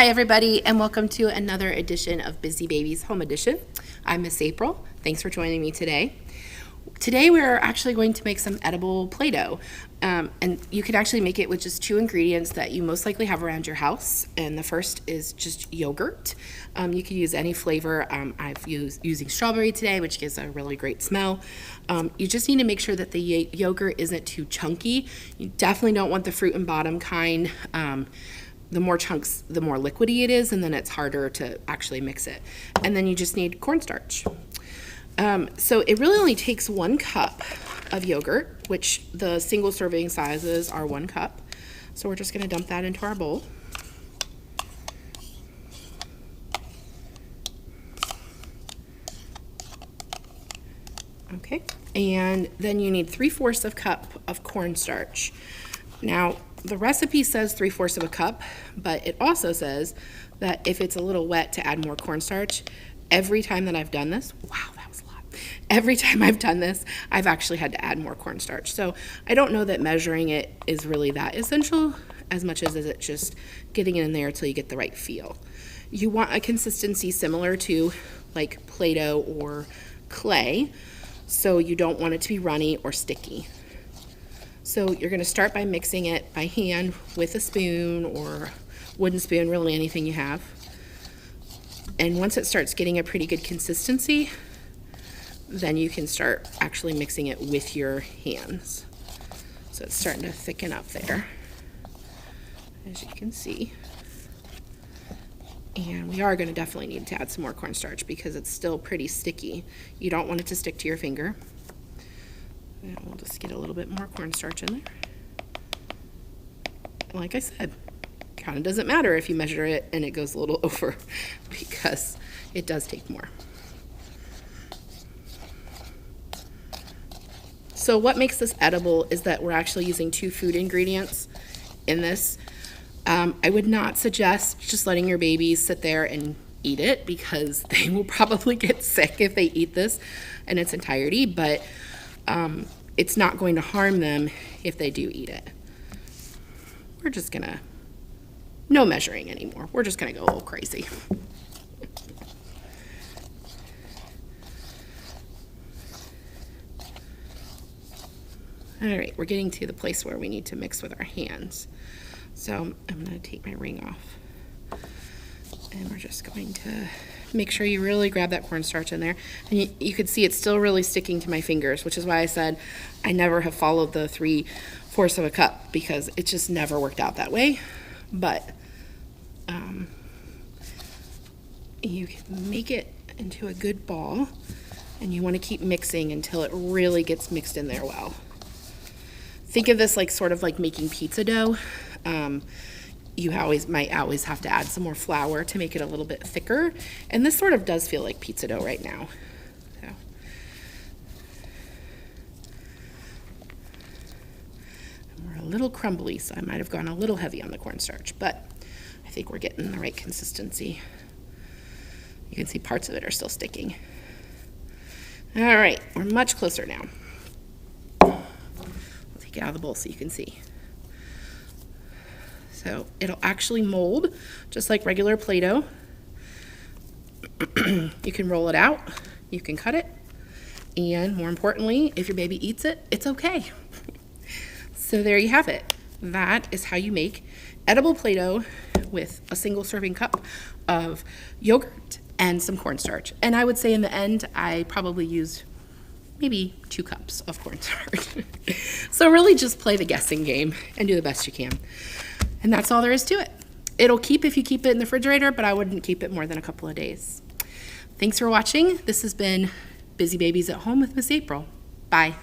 Hi everybody, and welcome to another edition of Busy Babies Home Edition. I'm Miss April. Thanks for joining me today. Today we're actually going to make some edible Play-Doh. And you can actually make it with just two ingredients that you most likely have around your house. And the first is just yogurt. You can use any flavor. I've using strawberry today, which gives a really great smell. You just need to make sure that the yogurt isn't too chunky. You definitely don't want the fruit and bottom kind. The more chunks, the more liquidy it is, and then it's harder to actually mix it. And then you just need cornstarch. So it really only takes 1 cup of yogurt, which the single serving sizes are 1 cup. So we're just going to dump that into our bowl. Okay, and then you need 3/4 of a cup of cornstarch. Now, the recipe says 3/4 of a cup, but it also says that if it's a little wet to add more cornstarch. Every time that I've done this, wow, that was a lot. Every time I've done this, I've actually had to add more cornstarch. So I don't know that measuring it is really that essential as much as it's just getting it in there until you get the right feel. You want a consistency similar to like Play-Doh or clay, so you don't want it to be runny or sticky. So you're going to start by mixing it by hand with a spoon or wooden spoon, really anything you have. And once it starts getting a pretty good consistency, then you can start actually mixing it with your hands. So it's starting to thicken up there, as you can see. And we are going to definitely need to add some more cornstarch because it's still pretty sticky. You don't want it to stick to your finger. And we'll just get a little bit more cornstarch in there. Like I said, kind of doesn't matter if you measure it and it goes a little over because it does take more. So what makes this edible is that we're actually using 2 food ingredients in this. I would not suggest just letting your babies sit there and eat it because they will probably get sick if they eat this in its entirety, but it's not going to harm them if they do eat it. We're just gonna, no measuring anymore. We're just gonna go a little crazy. All right, we're getting to the place where we need to mix with our hands. So I'm gonna take my ring off. And we're just going to make sure you really grab that cornstarch in there. And you can see it's still really sticking to my fingers, which is why I said I never have followed the 3/4 of a cup because it just never worked out that way. But you can make it into a good ball, and you want to keep mixing until it really gets mixed in there well. Think of this like sort of like making pizza dough. You might always have to add some more flour to make it a little bit thicker, and this sort of does feel like pizza dough right now. So. And we're a little crumbly, so I might have gone a little heavy on the cornstarch, but I think we're getting the right consistency. You can see parts of it are still sticking. All right, we're much closer now. I'll take it out of the bowl so you can see. So it'll actually mold just like regular Play-Doh. You can roll it out, you can cut it, and more importantly, if your baby eats it, it's okay. So there you have it. That is how you make edible Play-Doh with a single serving cup of yogurt and some cornstarch. And I would say in the end, I probably used maybe 2 cups of cornstarch. So really just play the guessing game and do the best you can. And that's all there is to it. It'll keep if you keep it in the refrigerator, but I wouldn't keep it more than a couple of days. Thanks for watching. This has been Busy Babies at Home with Miss April. Bye.